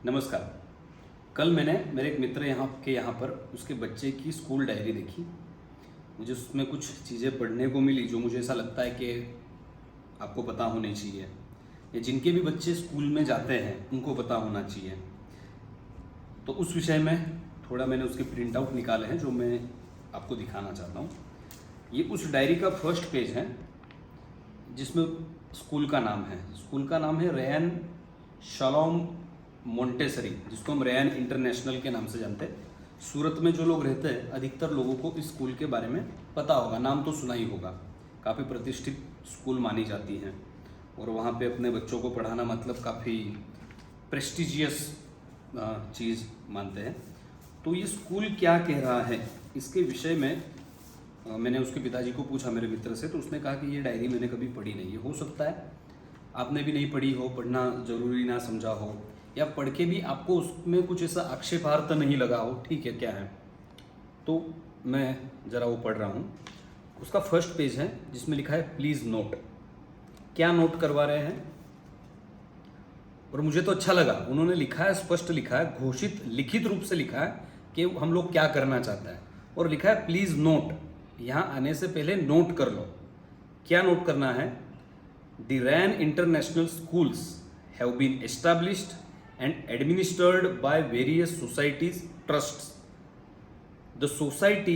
नमस्कार। कल मैंने मेरे एक मित्र यहाँ पर उसके बच्चे की स्कूल डायरी देखी। मुझे उसमें कुछ चीज़ें पढ़ने को मिली जो मुझे ऐसा लगता है कि आपको पता होनी चाहिए, या जिनके भी बच्चे स्कूल में जाते हैं उनको पता होना चाहिए। तो उस विषय में थोड़ा मैंने उसके प्रिंट आउट निकाले हैं जो मैं आपको दिखाना चाहता हूँ। ये उस डायरी का फर्स्ट पेज है जिसमें स्कूल का नाम है। स्कूल का नाम है रैन शालोम मोंटेसरी, जिसको हम रैन इंटरनेशनल के नाम से जानते हैं। सूरत में जो लोग रहते हैं अधिकतर लोगों को इस स्कूल के बारे में पता होगा, नाम तो सुना ही होगा। काफ़ी प्रतिष्ठित स्कूल मानी जाती है और वहाँ पे अपने बच्चों को पढ़ाना मतलब काफ़ी प्रेस्टिजियस चीज़ मानते हैं। तो ये स्कूल क्या कह रहा है इसके विषय में मैंने उसके पिताजी को पूछा, मेरे मित्र से। तो उसने कहा कि ये डायरी मैंने कभी पढ़ी नहीं है। हो सकता है आपने भी नहीं पढ़ी हो, पढ़ना ज़रूरी ना समझा हो, या पढ़ के भी आपको उसमें कुछ ऐसा आक्षेपार्थ नहीं लगा हो। ठीक है, क्या है। तो मैं ज़रा वो पढ़ रहा हूँ। उसका फर्स्ट पेज है जिसमें लिखा है प्लीज़ नोट। क्या नोट करवा रहे हैं, और मुझे तो अच्छा लगा। उन्होंने लिखा है, स्पष्ट लिखा है, घोषित लिखित रूप से लिखा है कि हम लोग क्या करना चाहता है, और लिखा है प्लीज़ नोट। यहाँ आने से पहले नोट कर लो। क्या नोट करना है? The RAN International Schools have been established and administered by various societies, trusts. The society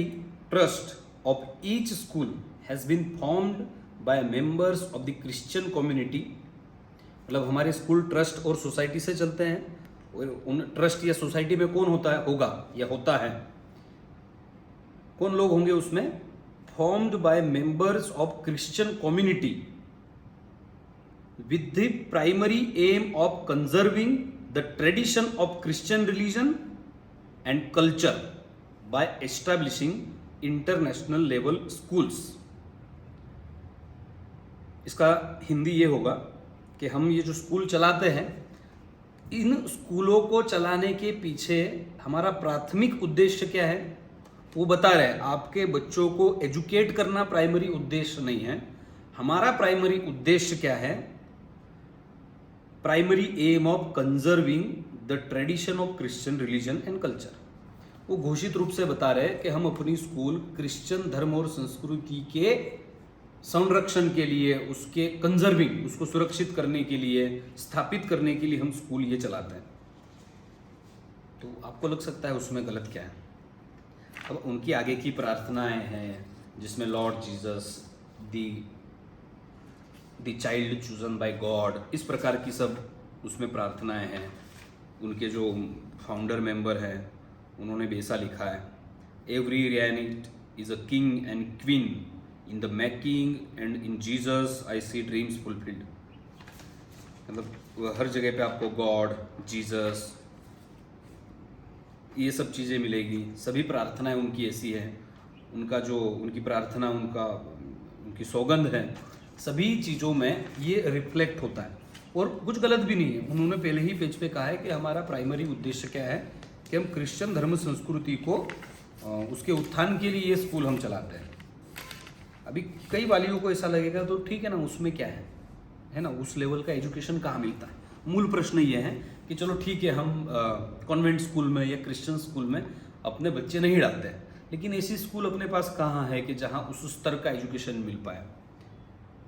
trust of each school has been formed by members of the Christian community. मतलब हमारे स्कूल ट्रस्ट और society से चलते हैं, और उन trust या society में कौन होता है, होगा या होता है, कौन लोग होंगे उसमें? Formed by members of Christian community with the primary aim of conserving the tradition of Christian religion and culture by establishing international level schools. इसका हिंदी ये होगा कि हम ये जो स्कूल चलाते हैं, इन स्कूलों को चलाने के पीछे हमारा प्राथमिक उद्देश्य क्या है वो बता रहे हैं। आपके बच्चों को एजुकेट करना प्राइमरी उद्देश्य नहीं है। हमारा प्राइमरी उद्देश्य क्या है? Primary aim of conserving the tradition of Christian religion and culture. वो घोषित रूप से बता रहे हैं कि हम अपनी स्कूल क्रिश्चियन धर्म और संस्कृति के संरक्षण के लिए, उसके कंजर्विंग, उसको सुरक्षित करने के लिए, स्थापित करने के लिए हम स्कूल ये चलाते हैं। तो आपको लग सकता है उसमें गलत क्या है। अब उनकी आगे की प्रार्थनाएं हैं जिसमें Lord Jesus, the child chosen bye God, इस प्रकार की सब उसमें प्रार्थनाएं हैं। उनके जो फाउंडर मेंबर हैं उन्होंने भी ऐसा लिखा है, every ranit is a king and queen in the making and in Jesus I see dreams fulfilled. मतलब हर जगह पे आपको गॉड, जीसस, ये सब चीज़ें मिलेगी। सभी प्रार्थनाएं उनकी ऐसी है, उनका जो उनकी प्रार्थना, उनकी सौगंध है, सभी चीज़ों में ये रिफ्लेक्ट होता है। और कुछ गलत भी नहीं है। उन्होंने पहले ही पेज पे कहा है कि हमारा प्राइमरी उद्देश्य क्या है कि हम क्रिश्चियन धर्म संस्कृति को, उसके उत्थान के लिए ये स्कूल हम चलाते हैं। अभी कई वालियों को ऐसा लगेगा तो ठीक है ना, उसमें क्या है ना, उस लेवल का एजुकेशन कहाँ मिलता है। मूल प्रश्न ये है कि चलो ठीक है, हम कॉन्वेंट स्कूल में या क्रिश्चियन स्कूल में अपने बच्चे नहीं डालते हैं, लेकिन ऐसी स्कूल अपने पास कहाँ है कि जहाँ उस स्तर का एजुकेशन मिल पाए।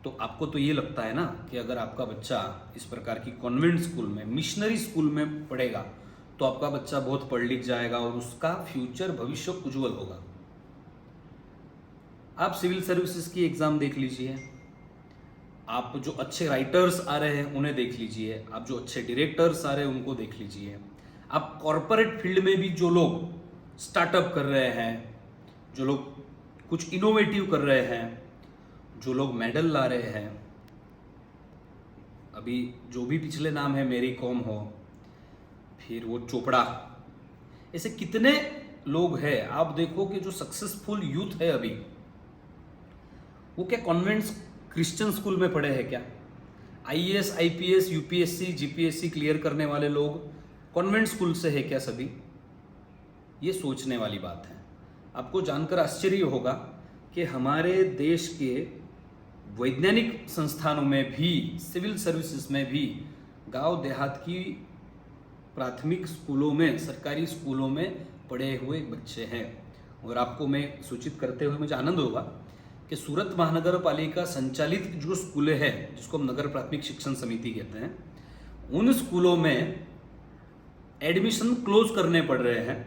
तो आपको तो ये लगता है ना कि अगर आपका बच्चा इस प्रकार की कॉन्वेंट स्कूल में, मिशनरी स्कूल में पढ़ेगा तो आपका बच्चा बहुत पढ़ लिख जाएगा और उसका फ्यूचर, भविष्य उज्जवल होगा। आप सिविल सर्विसेज की एग्जाम देख लीजिए, आप जो अच्छे राइटर्स आ रहे हैं उन्हें देख लीजिए, आप जो अच्छे डायरेक्टर्स आ रहे हैं उनको देख लीजिए, आप कॉरपोरेट फील्ड में भी जो लोग स्टार्टअप कर रहे हैं, जो लोग कुछ इनोवेटिव कर रहे हैं, जो लोग मेडल ला रहे हैं, अभी जो भी पिछले नाम है, मेरी कॉम हो, फिर वो चोपड़ा, ऐसे कितने लोग हैं आप देखो कि जो सक्सेसफुल यूथ है अभी, वो क्या कॉन्वेंट क्रिश्चियन स्कूल में पढ़े हैं क्या? IAS, IPS, UPSC, GPSC clear करने वाले लोग कॉन्वेंट स्कूल से है क्या सभी? ये सोचने वाली बात है। आपको जानकर आश्चर्य होगा कि हमारे देश के वैज्ञानिक संस्थानों में भी, सिविल सर्विसेज में भी गांव देहात की प्राथमिक स्कूलों में, सरकारी स्कूलों में पढ़े हुए बच्चे हैं। और आपको मैं सूचित करते हुए मुझे आनंद होगा कि सूरत महानगर पालिका संचालित जो स्कूलें हैं, जिसको हम नगर प्राथमिक शिक्षण समिति कहते हैं, उन स्कूलों में एडमिशन क्लोज करने पड़ रहे हैं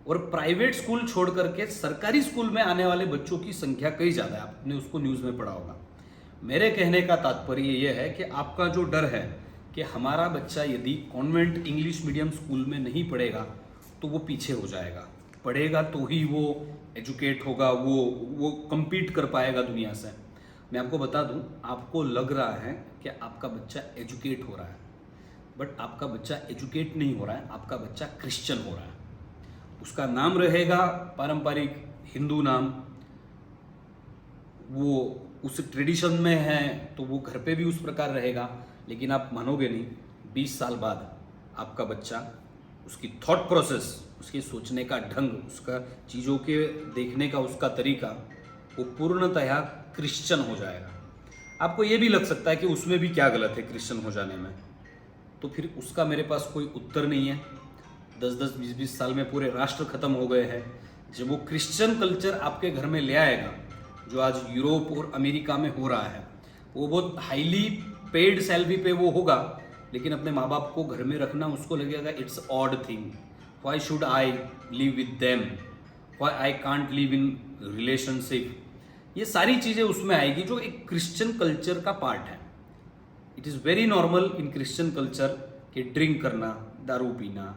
और प्राइवेट स्कूल छोड़ करके सरकारी स्कूल में आने वाले बच्चों की संख्या कई ज़्यादा है। आपने उसको न्यूज़ में पढ़ा होगा। मेरे कहने का तात्पर्य यह है कि आपका जो डर है कि हमारा बच्चा यदि कॉन्वेंट इंग्लिश मीडियम स्कूल में नहीं पढ़ेगा तो वो पीछे हो जाएगा, पढ़ेगा तो ही वो एजुकेट होगा, वो कम्पीट कर पाएगा दुनिया से। मैं आपको बता दूं, आपको लग रहा है कि आपका बच्चा एजुकेट हो रहा है, बट आपका बच्चा एजुकेट नहीं हो रहा है, आपका बच्चा क्रिश्चियन हो रहा है। उसका नाम रहेगा पारंपरिक हिंदू नाम, वो उस ट्रेडिशन में है तो वो घर पे भी उस प्रकार रहेगा। लेकिन आप मानोगे नहीं, 20 साल बाद आपका बच्चा, उसकी थॉट प्रोसेस, उसके सोचने का ढंग, उसका चीज़ों के देखने का उसका तरीका, वो पूर्णतया क्रिश्चियन हो जाएगा। आपको ये भी लग सकता है कि उसमें भी क्या गलत है क्रिश्चियन हो जाने में, तो फिर उसका मेरे पास कोई उत्तर नहीं है। 10-10, 20-20 साल में पूरे राष्ट्र खत्म हो गए हैं। जब वो क्रिश्चियन कल्चर आपके घर में ले आएगा, जो आज यूरोप और अमेरिका में हो रहा है, वो बहुत हाईली पेड सैलरी पे वो होगा, लेकिन अपने माँ बाप को घर में रखना उसको लगेगा it's odd thing, why should I live with them, why I can't live in relationship. ये सारी चीज़ें उसमें आएगी जो एक क्रिश्चियन कल्चर का पार्ट है। It is very normal in Christian culture कि ड्रिंक करना, दारू पीना,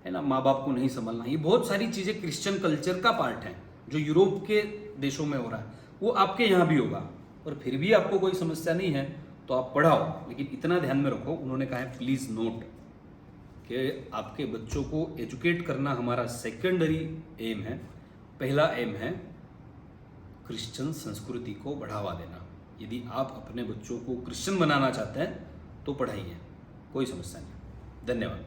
है ना, माँ बाप को नहीं संभालना, ये बहुत सारी चीज़ें क्रिश्चियन कल्चर का पार्ट है जो यूरोप के देशों में हो रहा है, वो आपके यहाँ भी होगा। और फिर भी आपको कोई समस्या नहीं है तो आप पढ़ाओ, लेकिन इतना ध्यान में रखो, उन्होंने कहा है प्लीज़ नोट कि आपके बच्चों को एजुकेट करना हमारा सेकेंडरी एम है। पहला एम है क्रिश्चियन संस्कृति को बढ़ावा देना। यदि आप अपने बच्चों को क्रिश्चियन बनाना चाहते हैं तो पढ़ाइए, कोई समस्या नहीं। धन्यवाद।